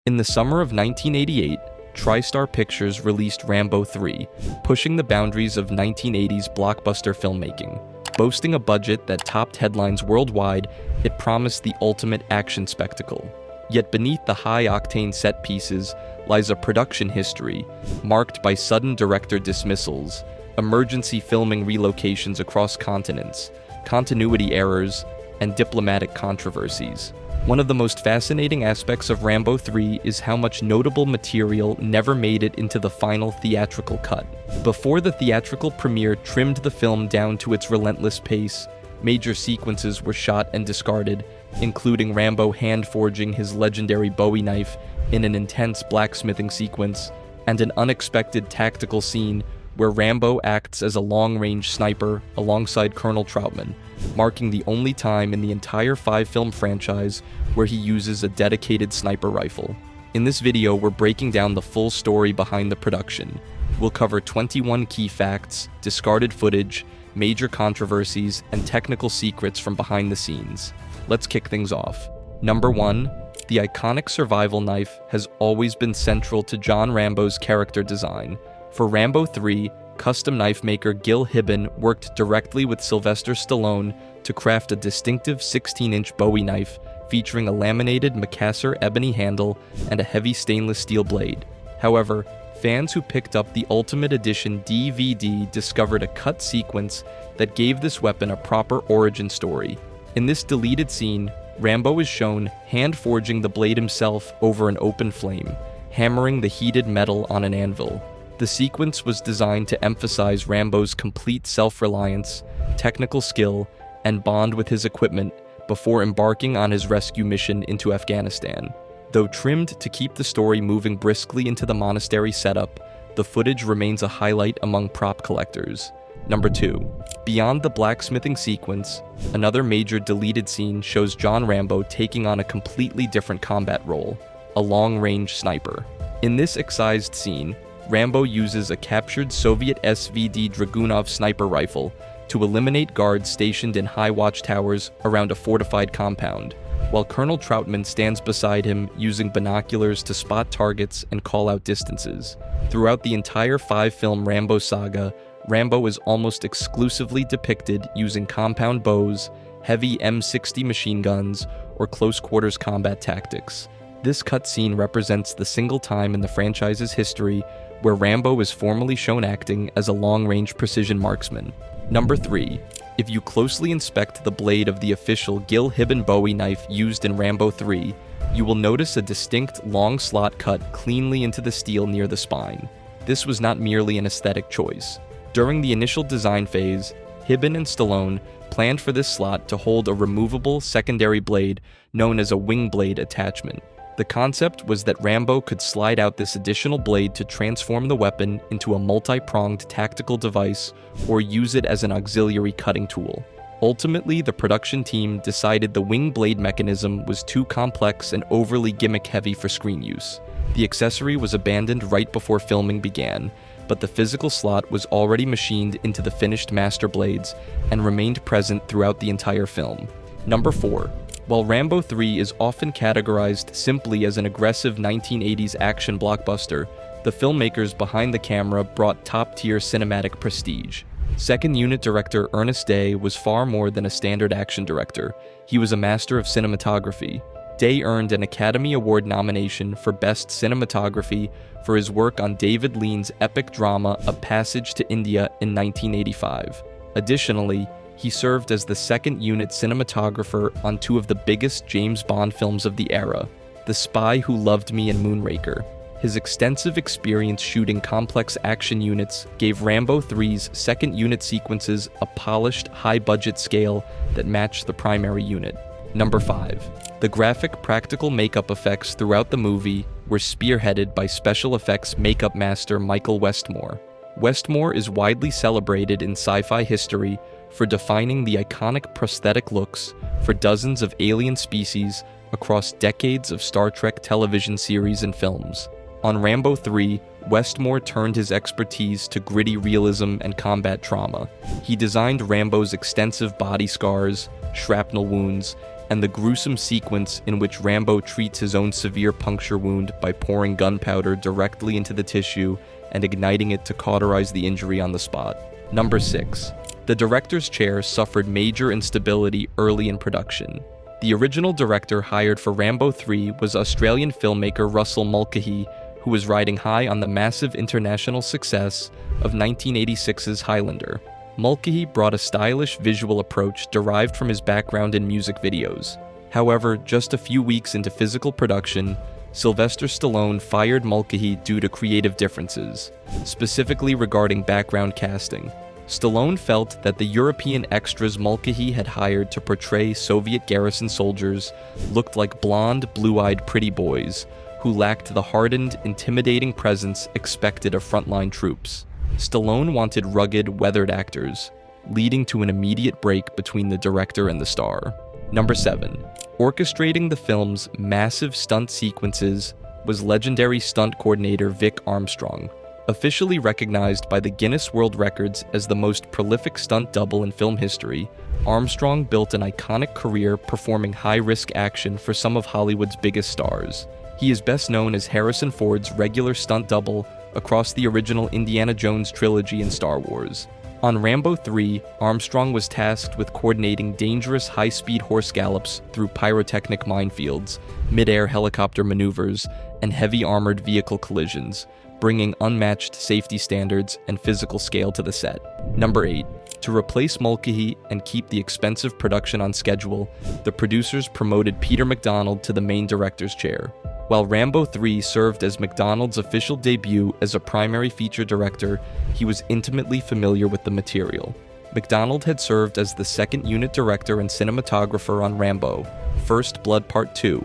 In the summer of 1988, TriStar Pictures released Rambo III, pushing the boundaries of 1980s blockbuster filmmaking. Boasting a budget that topped headlines worldwide, it promised the ultimate action spectacle. Yet beneath the high-octane set pieces lies a production history marked by sudden director dismissals, emergency filming relocations across continents, continuity errors, and diplomatic controversies. One of the most fascinating aspects of Rambo III is how much notable material never made it into the final theatrical cut. Before the theatrical premiere trimmed the film down to its relentless pace, major sequences were shot and discarded, including Rambo hand-forging his legendary Bowie knife in an intense blacksmithing sequence, and an unexpected tactical scene where Rambo acts as a long-range sniper alongside Colonel Troutman, marking the only time in the entire 5-film franchise where he uses a dedicated sniper rifle. In this video, we're breaking down the full story behind the production. We'll cover 21 key facts, discarded footage, major controversies, and technical secrets from behind the scenes. Let's kick things off. Number 1. The iconic survival knife has always been central to John Rambo's character design. For Rambo III, custom knife maker Gil Hibben worked directly with Sylvester Stallone to craft a distinctive 16-inch Bowie knife featuring a laminated Macassar ebony handle and a heavy stainless steel blade. However, fans who picked up the Ultimate Edition DVD discovered a cut sequence that gave this weapon a proper origin story. In this deleted scene, Rambo is shown hand-forging the blade himself over an open flame, hammering the heated metal on an anvil. The sequence was designed to emphasize Rambo's complete self-reliance, technical skill, and bond with his equipment before embarking on his rescue mission into Afghanistan. Though trimmed to keep the story moving briskly into the monastery setup, the footage remains a highlight among prop collectors. Number 2. Beyond the blacksmithing sequence, another major deleted scene shows John Rambo taking on a completely different combat role, a long-range sniper. In this excised scene, Rambo uses a captured Soviet SVD Dragunov sniper rifle to eliminate guards stationed in high watchtowers around a fortified compound, while Colonel Troutman stands beside him using binoculars to spot targets and call out distances. Throughout the entire 5-film Rambo saga, Rambo is almost exclusively depicted using compound bows, heavy M60 machine guns, or close-quarters combat tactics. This cutscene represents the single time in the franchise's history where Rambo is formally shown acting as a long-range precision marksman. Number 3. If you closely inspect the blade of the official Gil Hibben Bowie knife used in Rambo III, you will notice a distinct long slot cut cleanly into the steel near the spine. This was not merely an aesthetic choice. During the initial design phase, Hibben and Stallone planned for this slot to hold a removable secondary blade known as a wing blade attachment. The concept was that Rambo could slide out this additional blade to transform the weapon into a multi-pronged tactical device or use it as an auxiliary cutting tool. Ultimately, the production team decided the wing blade mechanism was too complex and overly gimmick-heavy for screen use. The accessory was abandoned right before filming began, but the physical slot was already machined into the finished master blades and remained present throughout the entire film. Number 4. While Rambo III is often categorized simply as an aggressive 1980s action blockbuster, the filmmakers behind the camera brought top-tier cinematic prestige. Second unit director Ernest Day was far more than a standard action director. He was a master of cinematography. Day earned an Academy Award nomination for Best Cinematography for his work on David Lean's epic drama A Passage to India in 1985. Additionally, he served as the second unit cinematographer on 2 of the biggest James Bond films of the era, The Spy Who Loved Me and Moonraker. His extensive experience shooting complex action units gave Rambo III's second unit sequences a polished, high-budget scale that matched the primary unit. Number 5. The graphic practical makeup effects throughout the movie were spearheaded by special effects makeup master Michael Westmore. Westmore is widely celebrated in sci-fi history for defining the iconic prosthetic looks for dozens of alien species across decades of Star Trek television series and films. On Rambo III, Westmore turned his expertise to gritty realism and combat trauma. He designed Rambo's extensive body scars, shrapnel wounds, and the gruesome sequence in which Rambo treats his own severe puncture wound by pouring gunpowder directly into the tissue and igniting it to cauterize the injury on the spot. Number 6. The director's chair suffered major instability early in production. The original director hired for Rambo III was Australian filmmaker Russell Mulcahy, who was riding high on the massive international success of 1986's Highlander. Mulcahy brought a stylish visual approach derived from his background in music videos. However, just a few weeks into physical production, Sylvester Stallone fired Mulcahy due to creative differences, specifically regarding background casting. Stallone felt that the European extras Mulcahy had hired to portray Soviet garrison soldiers looked like blonde, blue-eyed pretty boys who lacked the hardened, intimidating presence expected of frontline troops. Stallone wanted rugged, weathered actors, leading to an immediate break between the director and the star. Number 7. Orchestrating the film's massive stunt sequences was legendary stunt coordinator Vic Armstrong. Officially recognized by the Guinness World Records as the most prolific stunt double in film history, Armstrong built an iconic career performing high-risk action for some of Hollywood's biggest stars. He is best known as Harrison Ford's regular stunt double across the original Indiana Jones trilogy and Star Wars. On Rambo III, Armstrong was tasked with coordinating dangerous high-speed horse gallops through pyrotechnic minefields, mid-air helicopter maneuvers, and heavy armored vehicle collisions, bringing unmatched safety standards and physical scale to the set. Number 8. To replace Mulcahy and keep the expensive production on schedule, the producers promoted Peter MacDonald to the main director's chair. While Rambo III served as MacDonald's official debut as a primary feature director, he was intimately familiar with the material. MacDonald had served as the second unit director and cinematographer on Rambo: First Blood Part 2,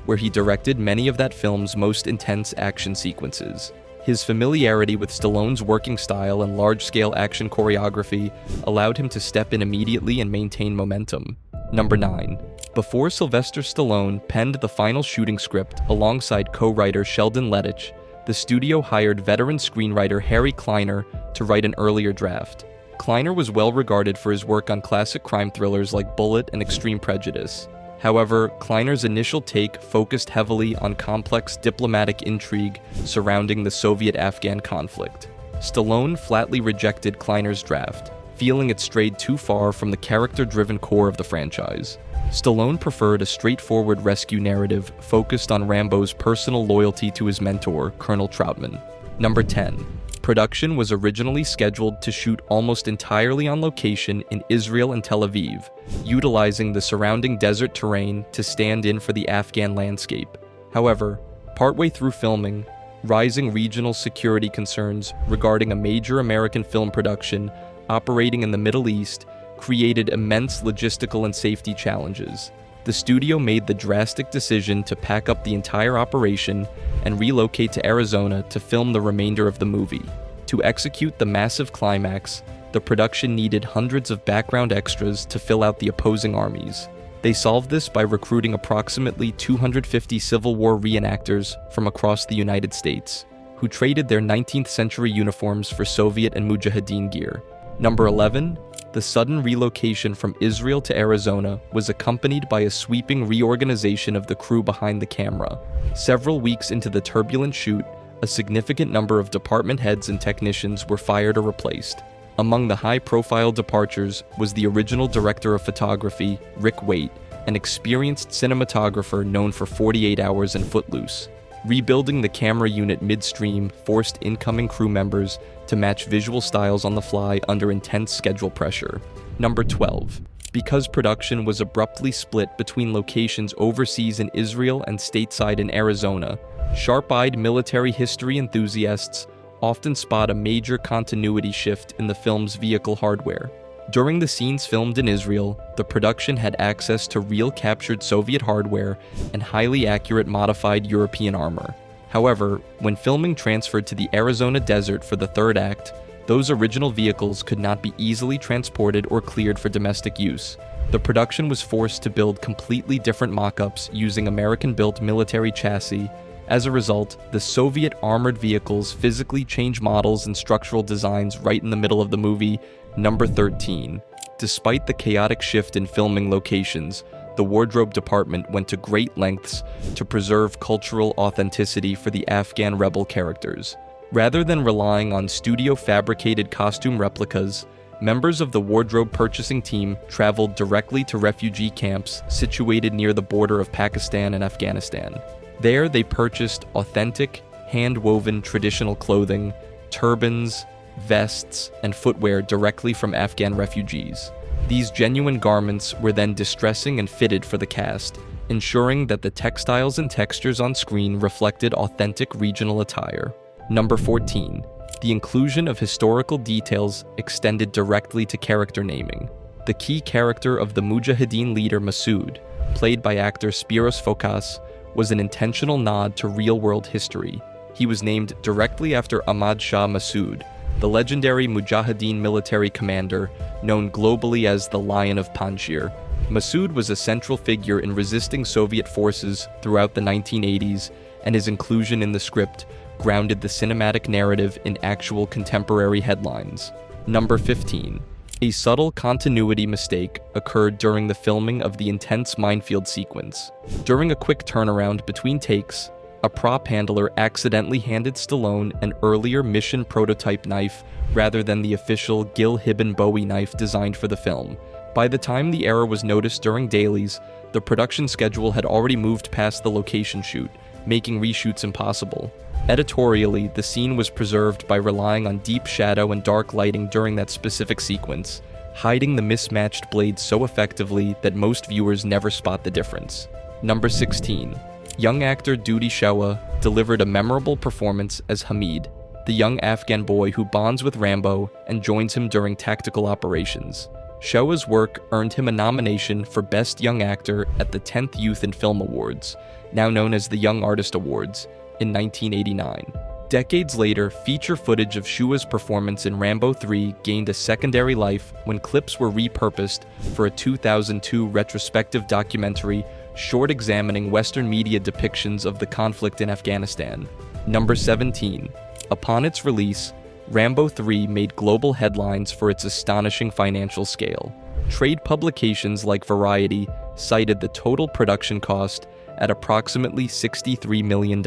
where he directed many of that film's most intense action sequences. His familiarity with Stallone's working style and large-scale action choreography allowed him to step in immediately and maintain momentum. Number 9. Before Sylvester Stallone penned the final shooting script alongside co-writer Sheldon Lettich, the studio hired veteran screenwriter Harry Kleiner to write an earlier draft. Kleiner was well regarded for his work on classic crime thrillers like Bullet and Extreme Prejudice. However, Kleiner's initial take focused heavily on complex diplomatic intrigue surrounding the Soviet-Afghan conflict. Stallone flatly rejected Kleiner's draft, feeling it strayed too far from the character-driven core of the franchise. Stallone preferred a straightforward rescue narrative focused on Rambo's personal loyalty to his mentor, Colonel Troutman. Number 10. Production was originally scheduled to shoot almost entirely on location in Israel and Tel Aviv, utilizing the surrounding desert terrain to stand in for the Afghan landscape. However, partway through filming, rising regional security concerns regarding a major American film production operating in the Middle East created immense logistical and safety challenges. The studio made the drastic decision to pack up the entire operation and relocate to Arizona to film the remainder of the movie. To execute the massive climax, the production needed hundreds of background extras to fill out the opposing armies. They solved this by recruiting approximately 250 Civil War reenactors from across the United States, who traded their 19th century uniforms for Soviet and Mujahideen gear. Number 11. The sudden relocation from Israel to Arizona was accompanied by a sweeping reorganization of the crew behind the camera. Several weeks into the turbulent shoot, a significant number of department heads and technicians were fired or replaced. Among the high-profile departures was the original director of photography, Rick Waite, an experienced cinematographer known for 48 Hours and Footloose. Rebuilding the camera unit midstream forced incoming crew members to match visual styles on the fly under intense schedule pressure. Number 12. Because production was abruptly split between locations overseas in Israel and stateside in Arizona, sharp-eyed military history enthusiasts often spot a major continuity shift in the film's vehicle hardware. During the scenes filmed in Israel, the production had access to real captured Soviet hardware and highly accurate modified European armor. However, when filming transferred to the Arizona desert for the third act, those original vehicles could not be easily transported or cleared for domestic use. The production was forced to build completely different mock-ups using American-built military chassis. As a result, the Soviet armored vehicles physically change models and structural designs right in the middle of the movie. Number 13. Despite the chaotic shift in filming locations, the the wardrobe department went to great lengths to preserve cultural authenticity for the Afghan rebel characters. Rather than relying on studio-fabricated costume replicas, members of the wardrobe purchasing team traveled directly to refugee camps situated near the border of Pakistan and Afghanistan. There, they purchased authentic, hand-woven traditional clothing, turbans, vests, and footwear directly from Afghan refugees. These genuine garments were then distressing and fitted for the cast, ensuring that the textiles and textures on screen reflected authentic regional attire. Number 14. The inclusion of historical details extended directly to character naming. The key character of the Mujahideen leader Masood, played by actor Spiros Fokas, was an intentional nod to real-world history. He was named directly after Ahmad Shah Massoud, the legendary Mujahideen military commander known globally as the Lion of Panjshir. Massoud was a central figure in resisting Soviet forces throughout the 1980s, and his inclusion in the script grounded the cinematic narrative in actual contemporary headlines. Number 15. A subtle continuity mistake occurred during the filming of the intense minefield sequence. During a quick turnaround between takes, a prop handler accidentally handed Stallone an earlier mission prototype knife rather than the official Gil Hibben Bowie knife designed for the film. By the time the error was noticed during dailies, the production schedule had already moved past the location shoot, making reshoots impossible. Editorially, the scene was preserved by relying on deep shadow and dark lighting during that specific sequence, hiding the mismatched blades so effectively that most viewers never spot the difference. Number 16. Young actor Dudi Shewa delivered a memorable performance as Hamid, the young Afghan boy who bonds with Rambo and joins him during tactical operations. Shewa's work earned him a nomination for Best Young Actor at the 10th Youth in Film Awards, now known as the Young Artist Awards, in 1989. Decades later, feature footage of Shewa's performance in Rambo III gained a secondary life when clips were repurposed for a 2002 retrospective documentary short examining Western media depictions of the conflict in Afghanistan. Number 17. Upon its release, Rambo III made global headlines for its astonishing financial scale. Trade publications like Variety cited the total production cost at approximately $63 million,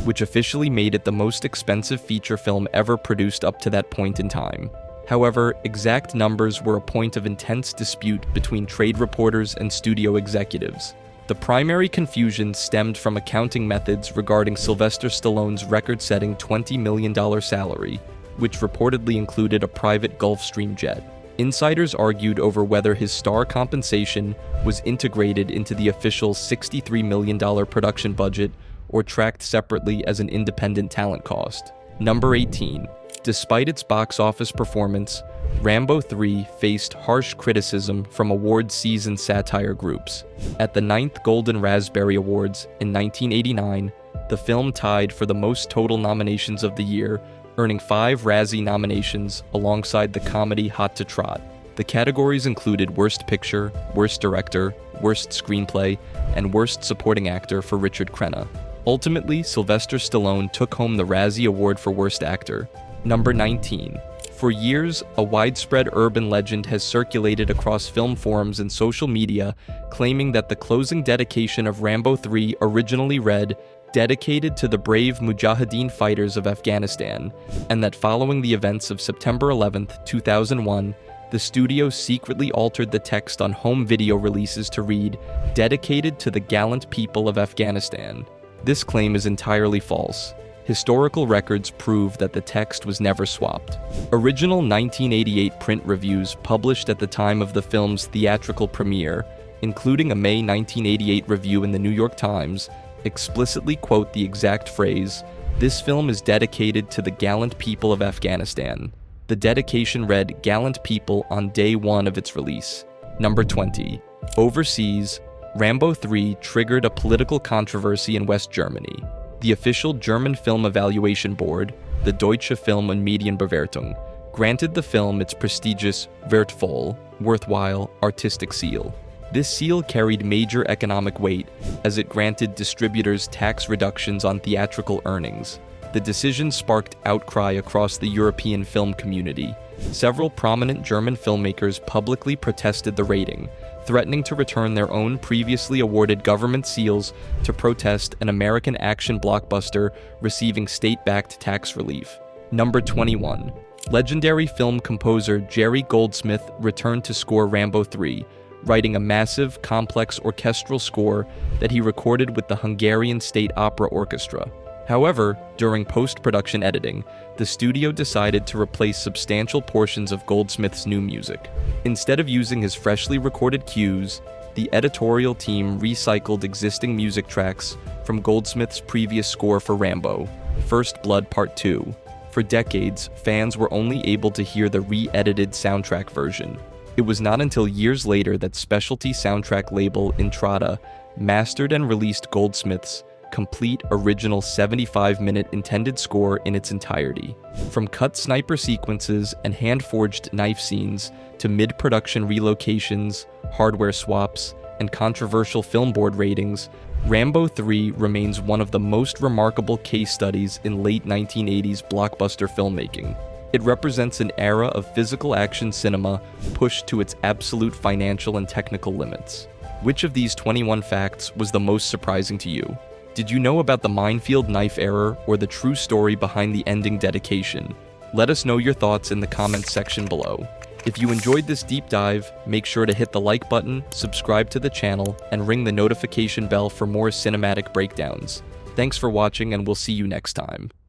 which officially made it the most expensive feature film ever produced up to that point in time. However, exact numbers were a point of intense dispute between trade reporters and studio executives. The primary confusion stemmed from accounting methods regarding Sylvester Stallone's record-setting $20 million salary, which reportedly included a private Gulfstream jet. Insiders argued over whether his star compensation was integrated into the official $63 million production budget or tracked separately as an independent talent cost. Number 18. Despite its box office performance, Rambo III faced harsh criticism from award season satire groups. At the 9th Golden Raspberry Awards in 1989, the film tied for the most total nominations of the year, earning 5 Razzie nominations alongside the comedy Hot to Trot. The categories included Worst Picture, Worst Director, Worst Screenplay, and Worst Supporting Actor for Richard Crenna. Ultimately, Sylvester Stallone took home the Razzie Award for Worst Actor. Number 19. For years, a widespread urban legend has circulated across film forums and social media, claiming that the closing dedication of Rambo III originally read, "Dedicated to the brave Mujahideen fighters of Afghanistan," and that following the events of September 11, 2001, the studio secretly altered the text on home video releases to read, "Dedicated to the gallant people of Afghanistan." This claim is entirely false. Historical records prove that the text was never swapped. Original 1988 print reviews published at the time of the film's theatrical premiere, including a May 1988 review in the New York Times, explicitly quote the exact phrase, "This film is dedicated to the gallant people of Afghanistan." The dedication read "Gallant People" on day 1 of its release. Number 20. Overseas, Rambo III triggered a political controversy in West Germany. The official German film evaluation board, the Deutsche Film- und Medienbewertung, granted the film its prestigious wertvoll, worthwhile, artistic seal. This seal carried major economic weight, as it granted distributors tax reductions on theatrical earnings. The decision sparked outcry across the European film community. Several prominent German filmmakers publicly protested the rating, threatening to return their own previously awarded government seals to protest an American action blockbuster receiving state-backed tax relief. Number 21. Legendary film composer Jerry Goldsmith returned to score Rambo III, writing a massive, complex orchestral score that he recorded with the Hungarian State Opera Orchestra. However, during post-production editing, the studio decided to replace substantial portions of Goldsmith's new music. Instead of using his freshly recorded cues, the editorial team recycled existing music tracks from Goldsmith's previous score for Rambo, First Blood Part 2. For decades, fans were only able to hear the re-edited soundtrack version. It was not until years later that specialty soundtrack label Intrada mastered and released Goldsmith's complete original 75-minute intended score in its entirety. From cut sniper sequences and hand-forged knife scenes to mid-production relocations, hardware swaps, and controversial film board ratings, Rambo III remains one of the most remarkable case studies in late 1980s blockbuster filmmaking. It represents an era of physical action cinema pushed to its absolute financial and technical limits. Which of these 21 facts was the most surprising to you? Did you know about the minefield knife error or the true story behind the ending dedication? Let us know your thoughts in the comments section below. If you enjoyed this deep dive, make sure to hit the like button, subscribe to the channel, and ring the notification bell for more cinematic breakdowns. Thanks for watching, and we'll see you next time.